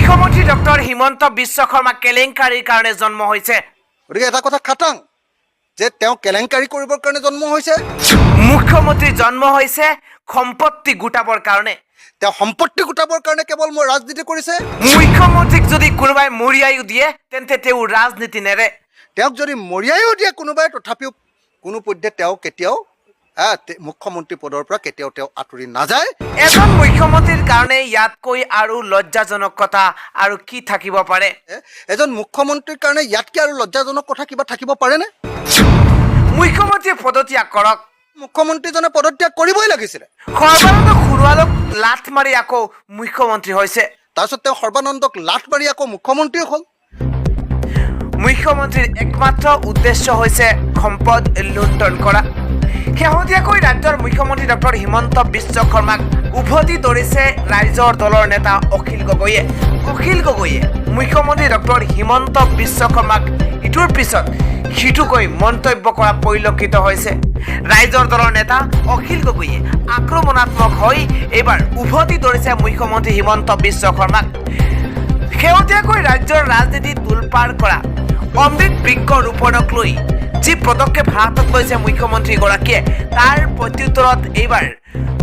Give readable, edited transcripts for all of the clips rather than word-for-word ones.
মুখ্যমন্ত্ৰী ডক্টৰ হিমন্ত বিশ্ব শৰ্মা কেলেংকাৰীৰ কাৰণে জন্ম হৈছে। গতিকে এটা কথা খাটাং যে তেওঁ কেলেংকাৰী কৰিবৰ কাৰণে জন্ম হৈছে। মুখ্যমন্ত্ৰী জন্ম হৈছে সম্পত্তি গোটাবৰ কাৰণে। তেওঁ সম্পত্তি গোটাবৰ কাৰণে কেৱল মই ৰাজনীতি কৰিছে। মুখ্যমন্ত্ৰীক যদি কোনোবাই মৰিয়াইও দিয়ে তেন্তে তেওঁ ৰাজনীতি নেৰে। তেওঁক যদি মৰিয়াইও দিয়ে কোনোবাই তথাপিও কোনো পধ্যে তেওঁ কেতিয়াও মুখ্যমন্ত্ৰী পদৰ পৰা কেতিয়াও তেওঁ আঁতৰি নাযায়। এজন মুখ্যমন্ত্ৰীৰ কাৰণে ইয়াতকৈ আৰু লজ্জাজনক কথা আৰু কি থাকিব পাৰে? এজন মুখ্যমন্ত্ৰীৰ কাৰণে ইয়াতকৈ আৰু লজ্জাজনক কথা কিবা থাকিব পাৰেনে? মুখ্যমন্ত্ৰীয়ে পদত্যাগ কৰক। মুখ্যমন্ত্ৰীজনে পদত্যাগ কৰিবই লাগিছিলে। সৰ্বানন্দ সোণোৱালক লাঠ মাৰি আকৌ মুখ্যমন্ত্ৰী হৈছে। তাৰপিছত তেওঁ সৰ্বানন্দক লাঠ মাৰি আকৌ মুখ্যমন্ত্ৰী হ'ল। মুখ্যমন্ত্ৰীৰ একমাত্ৰ উদ্দেশ্য হৈছে সম্পদ লুণ্ঠন কৰা। শেহতীয়াকৈ ৰাজ্যৰ মুখ্যমন্ত্ৰী ডক্টৰ হিমন্ত বিশ্ব শৰ্মাক উভতি ধৰিছে ৰাইজৰ দলৰ নেতা অখিল গগৈয়ে। অখিল গগৈয়ে মুখ্যমন্ত্ৰী ডক্টৰ হিমন্ত বিশ্ব শৰ্মাক ইটোৰ পিছত সিটোকৈ মন্তব্য কৰা পৰিলক্ষিত হৈছে। ৰাইজৰ দলৰ নেতা অখিল গগৈয়ে আক্ৰমণাত্মক হৈ এইবাৰ উভতি ধৰিছে মুখ্যমন্ত্ৰী হিমন্ত বিশ্ব শৰ্মাক। শেহতীয়াকৈ ৰাজ্যৰ ৰাজনীতি তোলপাৰ কৰা অমৃত বৃক্ষ ৰোপণক লৈ যি পদক্ষেপ হাতত লৈছে মুখ্যমন্ত্ৰীগৰাকীয়ে তাৰ প্ৰত্যুত্তৰত এইবাৰ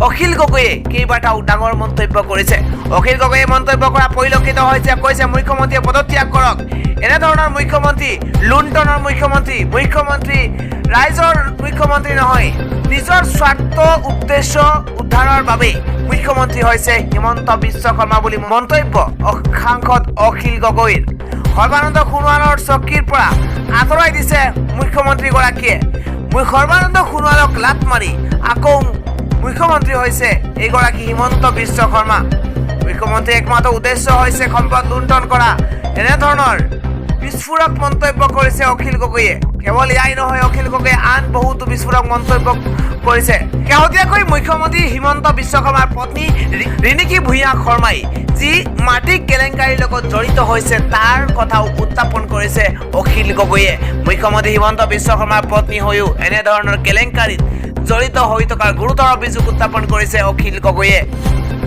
অখিল গগৈয়ে কেইবাটাও ডাঙৰ মন্তব্য কৰিছে। অখিল গগৈয়ে মন্তব্য কৰা পৰিলক্ষিত হৈছে। কৈছে মুখ্যমন্ত্ৰীয়ে পদত্যাগ কৰক। এনেধৰণৰ মুখ্যমন্ত্ৰী লুণ্ঠনৰ মুখ্যমন্ত্ৰী ৰাইজৰ মুখ্যমন্ত্ৰী নহয়, নিজৰ স্বাৰ্থ উদ্দেশ্য উদ্ধাৰৰ বাবে মুখ্যমন্ত্ৰী হৈছে হিমন্ত বিশ্ব শৰ্মা বুলি মন্তব্য সাংসদ অখিল গগৈৰ। সৰ্বানন্দ সোণোৱালৰ চকীৰ পৰা আঁতৰাই দিছে মুখ্যমন্ত্ৰীগৰাকীয়ে। সৰ্বানন্দ সোণোৱালক লাত মাৰি আকৌ মুখ্যমন্ত্ৰী হৈছে এইগৰাকী হিমন্ত বিশ্ব শৰ্মা। মুখ্যমন্ত্ৰীৰ একমাত্ৰ উদ্দেশ্য হৈছে সম্পদ লুণ্ঠন কৰা। এনেধৰণৰ বিস্ফোৰক মন্তব্য কৰিছে অখিল গগৈয়ে। কেৱল এয়াই নহয়, অখিল গগৈয়ে আন বহুতো বিস্ফোৰক মন্তব্য কৰিছে। শেহতীয়াকৈ মুখ্যমন্ত্ৰী হিমন্ত বিশ্ব শৰ্মাৰ পত্নী ৰিণিকী ভূঞা শৰ্মাই যি মাটি কেলেংকাৰীৰ লগত জড়িত হৈছে তাৰ কথাও উত্থাপন কৰিছে অখিল গগৈয়ে। মুখ্যমন্ত্ৰী হিমন্ত বিশ্ব শৰ্মাৰ পত্নী হৈও এনেধৰণৰ কেলেংকাৰীত জড়িত হৈ থকাৰ গুৰুতৰ অভিযোগ উত্থাপন কৰিছে অখিল গগৈয়ে।